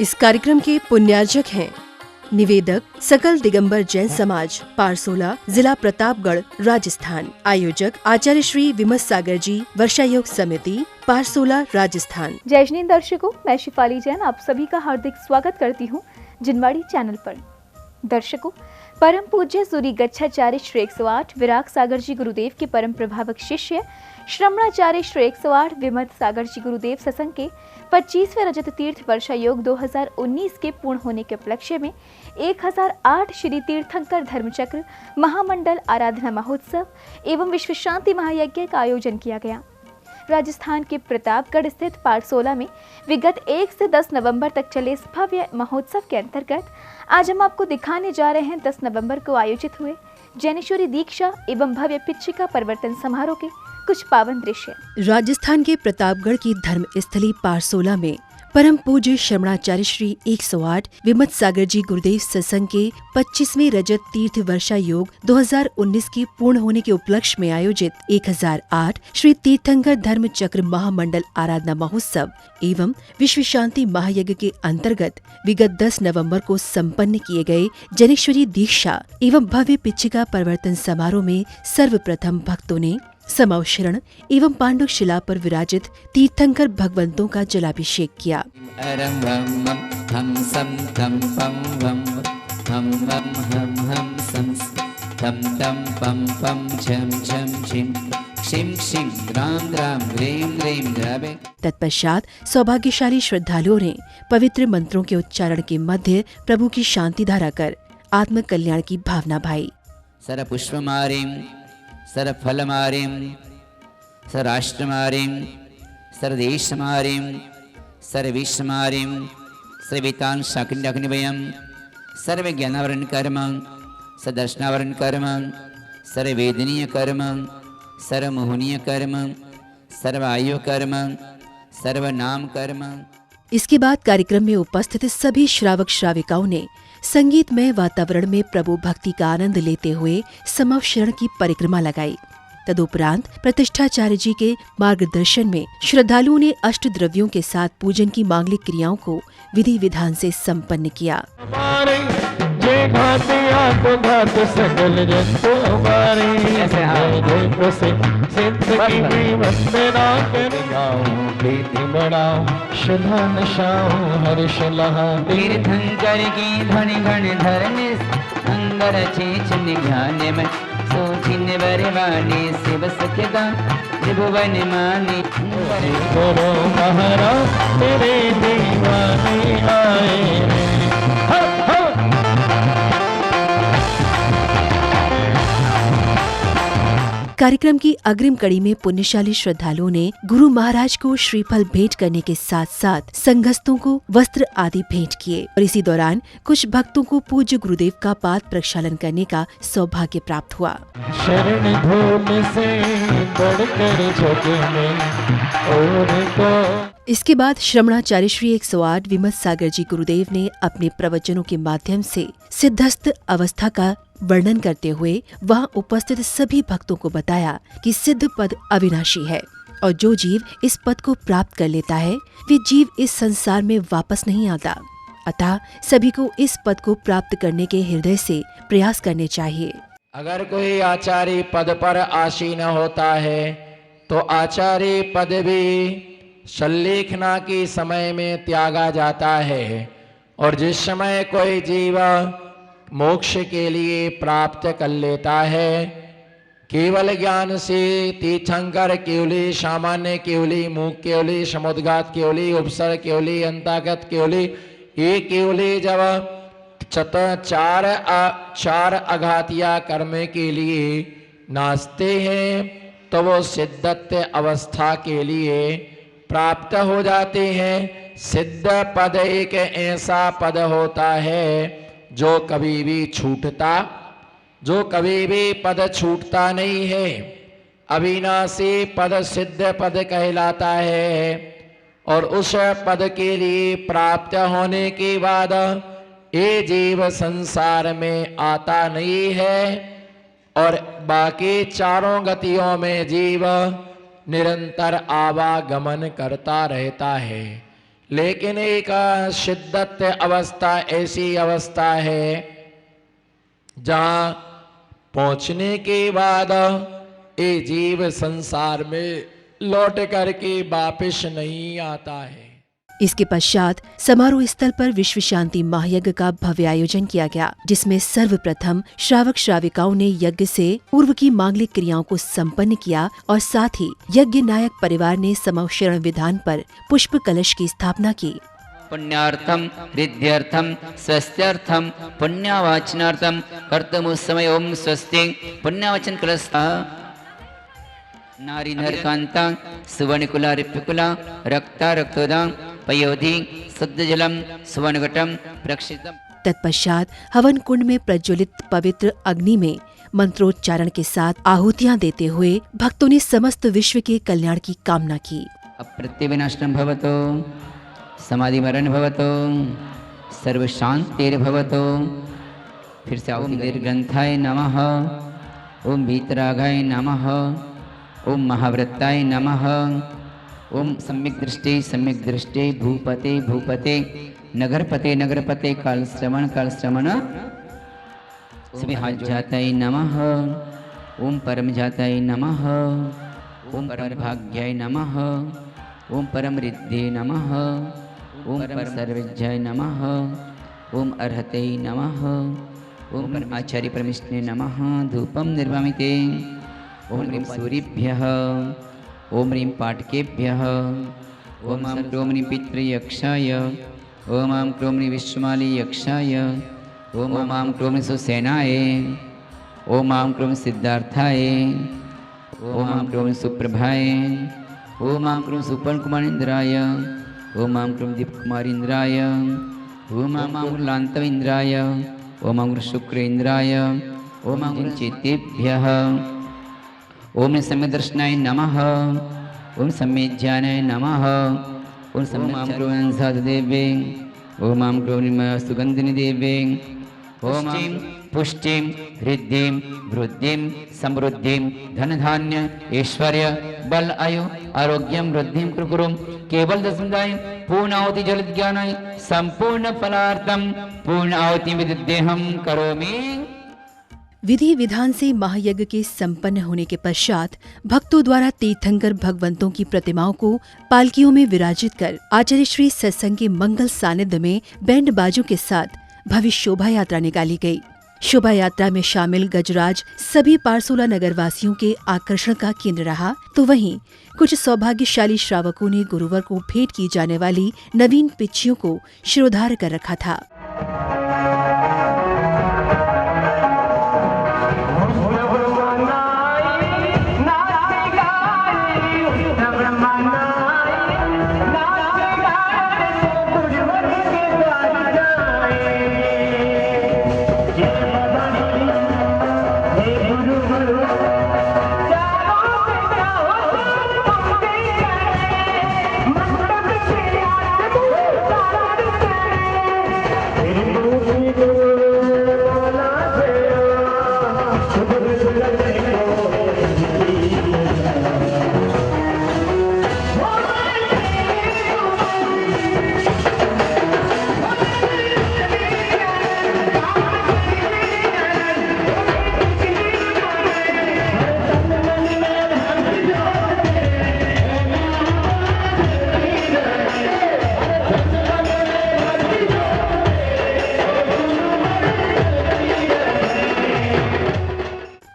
इस कार्यक्रम के पुण्यार्जक हैं निवेदक सकल दिगंबर जैन समाज पारसोला, जिला प्रतापगढ़, राजस्थान। आयोजक आचार्य श्री विमत सागर जी, वर्षा योग समिति, पारसोला, राजस्थान। जय जैन दर्शकों, मैं शिफाली जैन आप सभी का हार्दिक स्वागत करती हूँ जिनवाड़ी चैनल पर। दर्शकों, परम पूज्य सूरी गच्छाचार्य श्री 108 विराग सागर जी गुरुदेव के परम प्रभावक शिष्य श्रमणाचार्य श्री 108 विमत सागर जी गुरुदेव सत्संग के 25वें रजत तीर्थ वर्षा योग 2019 के पूर्ण होने के उपलक्ष्य में 1008 श्री तीर्थंकर धर्मचक्र महामंडल आराधना महोत्सव एवं विश्व शांति महायज्ञ का आयोजन किया गया। राजस्थान के प्रतापगढ़ स्थित पारसोला में विगत 1 से 10 नवंबर तक चले इस भव्य महोत्सव के अंतर्गत आज हम आपको दिखाने जा रहे हैं 10 नवंबर को आयोजित हुए जैनेश्वरी दीक्षा एवं भव्य पिच्छिका परिवर्तन समारोह के कुछ पावन दृश्य। राजस्थान के प्रतापगढ़ की धर्म स्थली पारसोला में परम पूज्य श्रमणाचार्य श्री 108 विमत सागर जी गुरुदेव सत्संग के 25वें रजत तीर्थ वर्षा योग 2019 के पूर्ण होने के उपलक्ष्य में आयोजित 1008 श्री तीर्थंकर धर्म चक्र महामंडल आराधना महोत्सव एवं विश्व शांति महायज्ञ के अंतर्गत विगत 10 नवंबर को संपन्न किए गए जैनेश्वरी दीक्षा एवं भव्य पिच्छिका परिवर्तन समारोह में सर्वप्रथम भक्तों ने समावशरण एवं पांडु शिला पर विराजित तीर्थंकर भगवंतों का जलाभिषेक किया। तत्पश्चात सौभाग्यशाली श्रद्धालुओं ने पवित्र मंत्रों के उच्चारण के मध्य प्रभु की शांति धारा कर आत्म कल्याण की भावना भाई। सरपुष्पमारीं सरफलमारीं सरराष्ट्रमारीं सरदेशमारीं सर्विश्वमारीं सर्वितां शाकिन्यग्निवयं सर्वज्ञानावरण कर्म सदर्शनावरण कर्म सर्ववेदनीय कर्म सर्वमोहनीय कर्म सर्वायु कर्म सर्वनाम कर्म। इसके बाद कार्यक्रम में उपस्थित सभी श्रावक श्राविकाओं ने संगीतमय वातावरण में प्रभु भक्ति का आनंद लेते हुए समावशरण की परिक्रमा लगाई। तदुपरांत प्रतिष्ठाचार्य जी के मार्गदर्शन में श्रद्धालुओं ने अष्ट द्रव्यों के साथ पूजन की मांगलिक क्रियाओं को विधि विधान से संपन्न किया। तीर्थंकर की ध्वनि गण धरने अंगर चेच निध्यान में सोचिन बरवानी शिव सखदा त्रिभुवन मानी गुरु महाराज तेरे दीवाने आए रे। कार्यक्रम की अग्रिम कड़ी में पुण्यशाली श्रद्धालुओं ने गुरु महाराज को श्रीफल भेंट करने के साथ साथ संघस्थों को वस्त्र आदि भेंट किए और इसी दौरान कुछ भक्तों को पूज्य गुरुदेव का पाद प्रक्षालन करने का सौभाग्य प्राप्त हुआ। शरण धूल से बढ़कर जग में और को। इसके बाद श्रमणाचार्य श्री 108 विमत सागर जी गुरुदेव ने अपने प्रवचनों के माध्यम से सिद्धस्थ अवस्था का वर्णन करते हुए वहां उपस्थित सभी भक्तों को बताया कि सिद्ध पद अविनाशी है और जो जीव इस पद को प्राप्त कर लेता है वे जीव इस संसार में वापस नहीं आता। अतः सभी को इस पद को प्राप्त करने के हृदय से प्रयास करने चाहिए। अगर कोई आचार्य पद पर आसीन होता है तो आचार्य पद भी सल्लेखना के समय में त्यागा जाता है और जिस समय कोई जीव मोक्ष के लिए प्राप्त कर लेता है केवल ज्ञान से तीर्थंकर केवली सामान्य केवली मूक केवली समुद्घात केवली उपसर केवली अंतागत केवली ये केवली जब चार अघातिया कर्म के लिए नाचते हैं तो वो सिद्धत्व अवस्था के लिए प्राप्त हो जाते हैं। सिद्ध पद एक ऐसा पद होता है जो कभी भी पद छूटता नहीं है। अविनाशी पद सिद्ध पद कहलाता है और उस पद के लिए प्राप्त होने के बाद ये जीव संसार में आता नहीं है और बाकी चारों गतियों में जीव निरंतर आवागमन करता रहता है। लेकिन एक शिद्दत अवस्था ऐसी अवस्था है जहां पहुंचने के बाद ये जीव संसार में लौट करके वापस नहीं आता है। इसके पश्चात समारोह स्थल पर विश्व शांति महायज्ञ का भव्य आयोजन किया गया, जिसमें सर्वप्रथम श्रावक श्राविकाओं ने यज्ञ से पूर्व की मांगलिक क्रियाओं को संपन्न किया और साथ ही यज्ञ नायक परिवार ने समक्षरण विधान पर पुष्प कलश की स्थापना की। पुण्यार्थम रिद्ध्यर्थम स्वस्त्यर्थम पुण्यवाचनार्थम कर्तुमुत्समय ओम स्वस्ति पुण्यवचन कलस्था नारी नरकांता सुवर्णकुला रिप्यकुला रक्ता रक्तोदा पयोधि शुद्ध जलम सुवर्णघटम प्रक्षितम। तत्पश्चात हवन कुंड में प्रज्वलित पवित्र अग्नि में मंत्रोच्चारण के साथ आहुतियां देते हुए भक्तों ने समस्त विश्व के कल्याण की कामना की। अप्रत्यविनाशनं भवतो समाधिमरण भवतो सर्वशांतिर्भवतो। फिर से ओम दीर्घग्रंथाय नमः, ओम वीतरागाय नमः, ओम महाव्रताय नमः, ओम सम्यक दृष्टि भूपते भूपते नगरपते नगरपते काल श्रवण सुविहाजाताय नमः, ओम परम जाताय नमः, ओम परम भाग्याय नमः, ओम परम रिद्धे नमः, ओम परम सर्वज्ञाय नमः, ओम अर्हते नमः, ओम परम आचार्य परमेष्ठिने नमः। धूपम निर्वामिते। ओम ह्रीं सूर्येभ्यः, ओम ह्रीं पाटकेभ्यः, ओम आं क्रों ह्रीं पितृयक्षाय, ओम आं क्रों ह्रीं विश्वमाली यक्षाय, ओम आं क्रों ह्रीं सुसेनाय, ओम आं क्रों सिद्धार्थाय, ओम आं क्रों सुप्रभाय, ओम आं क्रों सुपर्णकुमारेन्द्राय, ओम आं क्रों दीपकुमारेन्द्राय, ओम आं क्रों लान्तवेन्द्राय, ओम आं क्रों शुक्रेन्द्राय, ओम आं क्रों चेतेभ्यः, ओम सम्यदर्शनाय नमः, ओम सम्यज्ञानाय नमः, ओम सम्यक्रों साधुदेवे, ओम आं क्रों सुगंधिनी देवे, ओम आं पुष्टिं हृद्धिं वृद्धिं समृद्धिं धन धान्य ऐश्वर्य बल आयु आरोग्यम वृद्धिं कुरु। केवल दशमदाय पूर्ण आहुति जल ज्ञानाय संपूर्ण फलार्थम पूर्ण आहुति विदेहम करोमि। विधि विधान से महायज्ञ के संपन्न होने के पश्चात भक्तों द्वारा तीर्थंकर भगवंतों की प्रतिमाओं को पालकियों में विराजित कर आचार्य श्री सत्संग के मंगल सानिध्य में बैंड बाजों के साथ भव्य शोभा यात्रा निकाली गई। शोभा यात्रा में शामिल गजराज सभी पारसोला नगरवासियों के आकर्षण का केंद्र रहा, तो वहीं कुछ सौभाग्यशाली श्रावकों ने गुरुवर को भेंट की जाने वाली नवीन पिच्चियों को शिरोधार्य कर रखा था।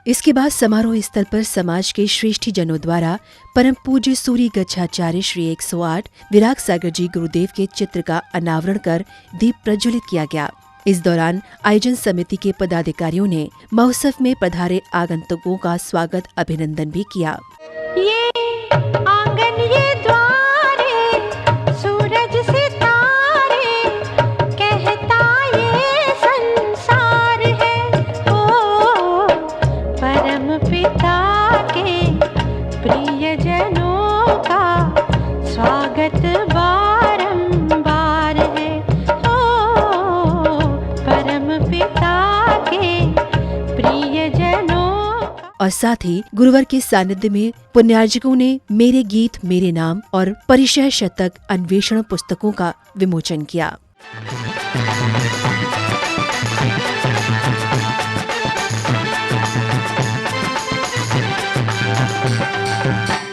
इसके बाद समारोह स्थल पर समाज के श्रेष्ठी जनों द्वारा परम पूज्य सूर्य गच्छाचार्य श्री 108 विराग सागर जी गुरुदेव के चित्र का अनावरण कर दीप प्रज्वलित किया गया। इस दौरान आयोजन समिति के पदाधिकारियों ने महोत्सव में पधारे आगंतुकों का स्वागत अभिनंदन भी किया। ये आंगन ये द्वारे सूरज सितारे कहता ये संसार है, ओ परम पिता के प्रियजनों का स्वागत बारंबार है, ओ परम पिता के प्रियजनों। और साथ ही गुरुवर के सानिध्य में पुण्यार्जकों ने मेरे गीत मेरे नाम और परिचय शतक अन्वेषण पुस्तकों का विमोचन किया।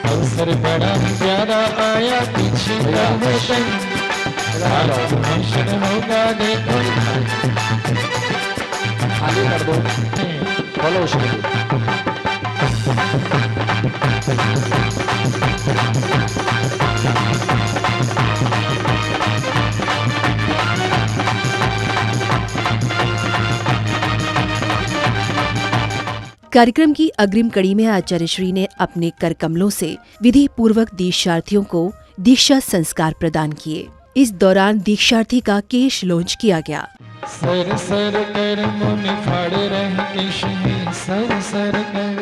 अवसर बड़ा प्यारा आया पीछे होगा देखो खाली कर दो बोलो उसको। कार्यक्रम की अग्रिम कड़ी में आचार्य श्री ने अपने कर कमलों से विधि पूर्वक दीक्षार्थियों को दीक्षा संस्कार प्रदान किए। इस दौरान दीक्षार्थी का केश लॉन्च किया गया। सर सर कर मुनि फाड़ रहे केश में सर सर कर।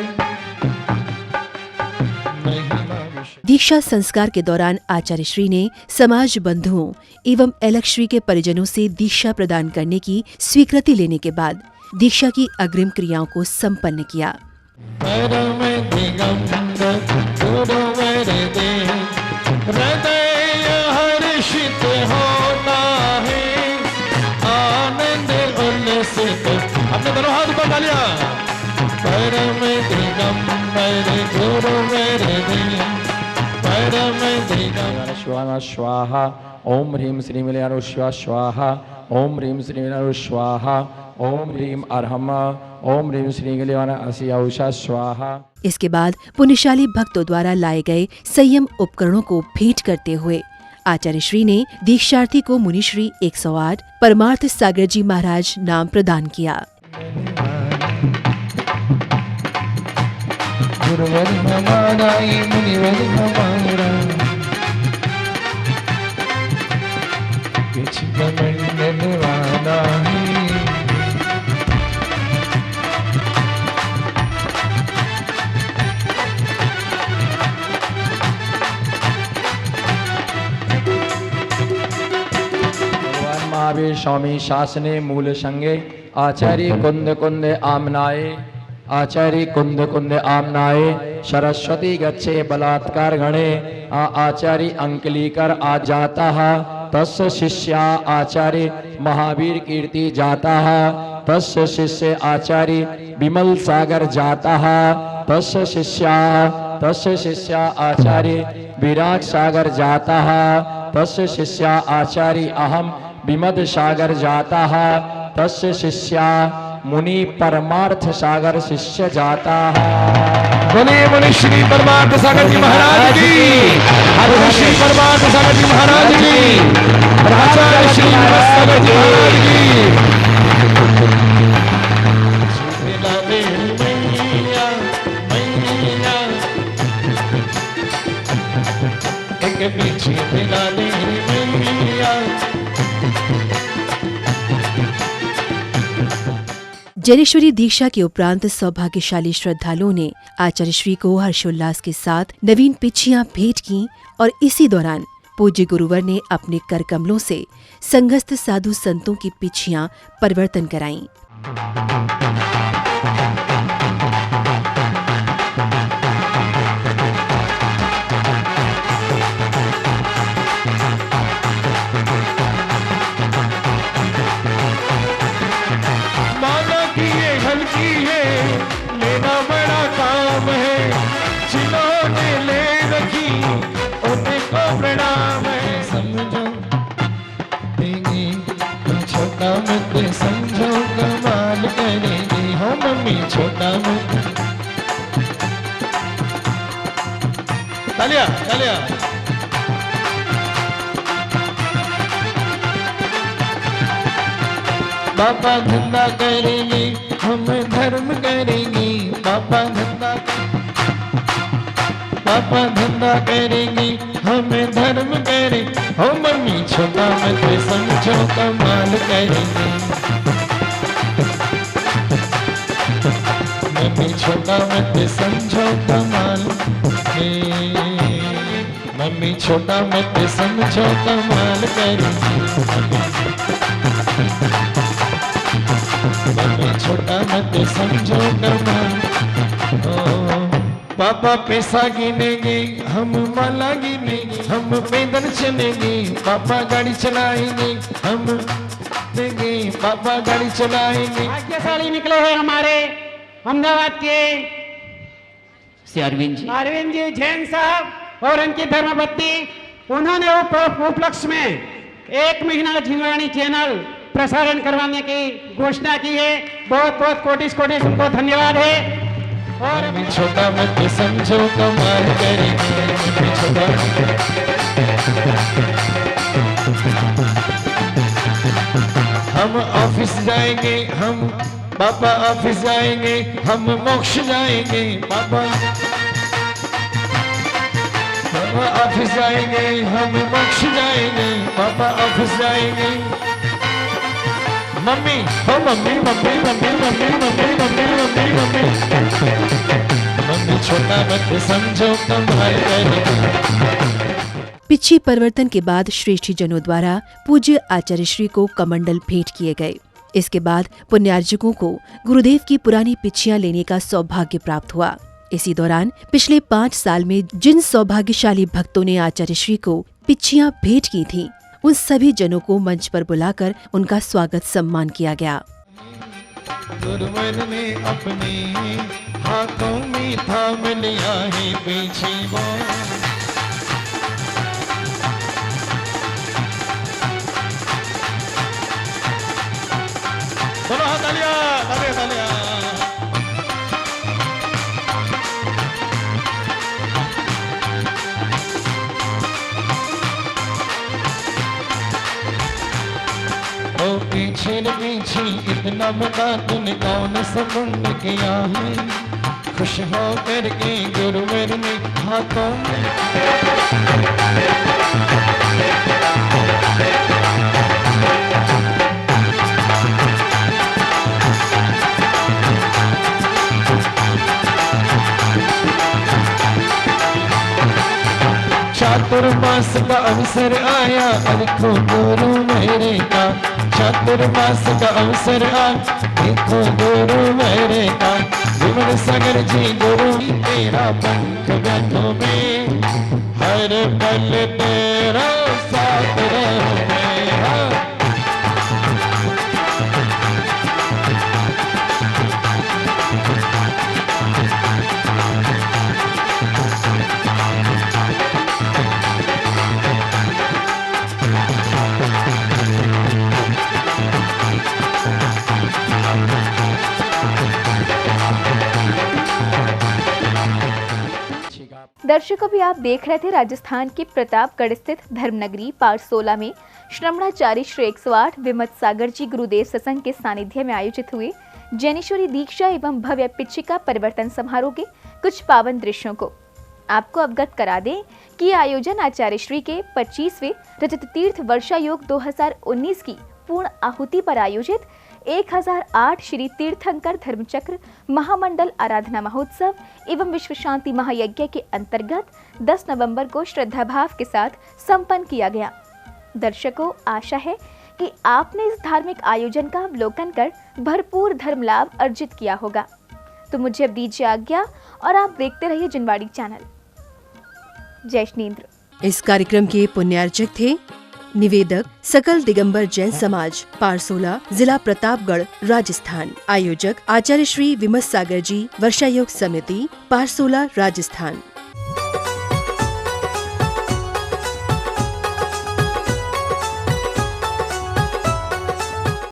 दीक्षा संस्कार के दौरान आचार्य श्री ने समाज बंधुओं एवं अलग के परिजनों से दीक्षा प्रदान करने की स्वीकृति लेने के बाद दीक्षा की अग्रिम क्रियाओं को संपन्न किया। अपने दोनों हाथ ऊपर डालिया। परम दिगंबर गुरु मेरे परम दिगंबर स्वाहा स्वाहा ओम ह्रीम श्रीम शिवा स्वाहा ओम ह्रीम श्रीम स्वाहा ओम ह्रीम अर्हमा ओम ह्रीम श्री असिया स्वाहा। इसके बाद पुण्यशाली भक्तों द्वारा लाए गए संयम उपकरणों को भेंट करते हुए आचार्य श्री ने दीक्षार्थी को मुनिश्री 108 परमार्थ सागर जी महाराज नाम प्रदान किया। गुरुवर हमारा मुनिवर हमारा कुछ कमंडल वाला है। महावीर स्वामी शासने मूल संगे आचार्य कुंद कुंद आमनाए आचार्य कुंद कुंद आमनाए सरस्वती गच्छे बलात्कार गणे आचार्य अंकलीकर आ जाता तस्य शिष्या आचार्य महावीर कीर्ति जाता तस्य शिष्य आचार्य विमल सागर जाता तस्य शिष्या आचार्य विराट सागर जाता तस्य शिष्या आचार्य अहम विमद सागर जाता तस्य शिष्या मुनि परमार्थ सागर शिष्य जाता है। बोलिए मुनि श्री परमार्थ सागर जी महाराज की, मुनि श्री परमार्थ सागर जी महाराज की, आचार्य श्री सागर जी महाराज की। एक पीछे दिला दे मैया। जनेश्वरी दीक्षा के उपरांत सौभाग्यशाली श्रद्धालुओं ने आचार्य श्री को हर्षोल्लास के साथ नवीन पिछियां भेंट की और इसी दौरान पूज्य गुरुवर ने अपने कर कमलों से संघस्थ साधु संतों की पिछियां परिवर्तन कराईं। समझो कमाल करेगी हो मम्मी छोटा मोटा। तालिया तालिया। पापा धंधा करेंगे हम धर्म करेंगे। पापा धंधा करेंगे हम धर्म करेंगे हो मम्मी छोटा मत समझो कमाल करेंगे। मम्मी छोटा मत समझो कमाल मम्मी छोटा मत समझो कमाल करेंगे। मम्मी छोटा मत समझो कमाल पापा पैसा गिनेंगे, हम माला गिनेंगे, हम पैदल चलेंगे, पापा गाड़ी चलाएंगे, हम देंगे, पापा गाड़ी चलाएंगे। भाग्यशाली निकले हैं हमारे अहमदाबाद के श्री अरविंद जी जैन साहब और उनकी धर्मपत्नी। उन्होंने उपलक्ष्य में 1 महीना जिनवाणी चैनल प्रसारण करवाने की घोषणा की है। बहुत बहुत कोटि कोटि उनको धन्यवाद है। और छोटा मत समझो कमाल करेंगे, छोटा हम ऑफिस जाएंगे, हम पापा ऑफिस जाएंगे, हम मोक्ष जाएंगे, पापा ऑफिस जाएंगे, हम मोक्ष जाएंगे, पापा ऑफिस जाएंगे। मम्मी हो mummy mummy mummy mummy mummy mummy mummy mummy mummy छोटा मत समझो कमाल करेंगे। पिच्छी परिवर्तन के बाद श्रेष्ठी जनों द्वारा पूज्य आचार्य श्री को कमंडल भेंट किए गए। इसके बाद पुण्यार्जकों को गुरुदेव की पुरानी पिच्छियां लेने का सौभाग्य प्राप्त हुआ। इसी दौरान पिछले 5 साल में जिन सौभाग्यशाली भक्तों ने आचार्य श्री को पिच्छियां भेंट की थीं, उन सभी जनों को मंच पर बुलाकर उनका स्वागत सम्मान किया गया। गुरुवर ने अपने हाथों में थाम लिया है पीछे वो, बोलो तालिया तालिया तालिया। ओ पीछे न पीछे इतना बता तूने कौन सा पुण्य किया है, खुश हो करके गुरुवर ने हाथों चातुर्मास का अवसर आया, देखो गुरु मेरे का, चातुर्मास का अवसर आया, देखो गुरु मेरे का। विमल सागर जी गुरु तेरा पंख गठों में, हर पल तेरा साथ रहो मेरा। दर्शकों, भी आप देख रहे थे राजस्थान के प्रतापगढ़ स्थित धर्मनगरी पारसोला में श्रमणाचार्य श्री 108 विमत सागर जी गुरुदेव सत्संग के सानिध्य में आयोजित हुए जैनेश्वरी दीक्षा एवं भव्य पिच्छिका परिवर्तन समारोह के कुछ पावन दृश्यों को आपको अवगत करा दें कि आयोजन आचार्य श्री के 25वें रजत तीर्थ वर्षा योग 2019 की पूर्ण आहुति पर आयोजित 1008 श्री तीर्थंकर धर्मचक्र महामंडल आराधना महोत्सव एवं विश्व शांति महायज्ञ के अंतर्गत 10 नवंबर को श्रद्धा भाव के साथ संपन्न किया गया। दर्शकों, आशा है कि आपने इस धार्मिक आयोजन का अवलोकन कर भरपूर धर्म लाभ अर्जित किया होगा। तो मुझे अब दीजिए आज्ञा और आप देखते रहिए जिनवाड़ी चैनल। जय श्रीन्द्र। इस कार्यक्रम के पुण्यार्चक थे निवेदक सकल दिगंबर जैन समाज, पारसोला, जिला प्रतापगढ़, राजस्थान। आयोजक आचार्य श्री विमत सागर जी, वर्षा योग समिति, पारसोला, राजस्थान।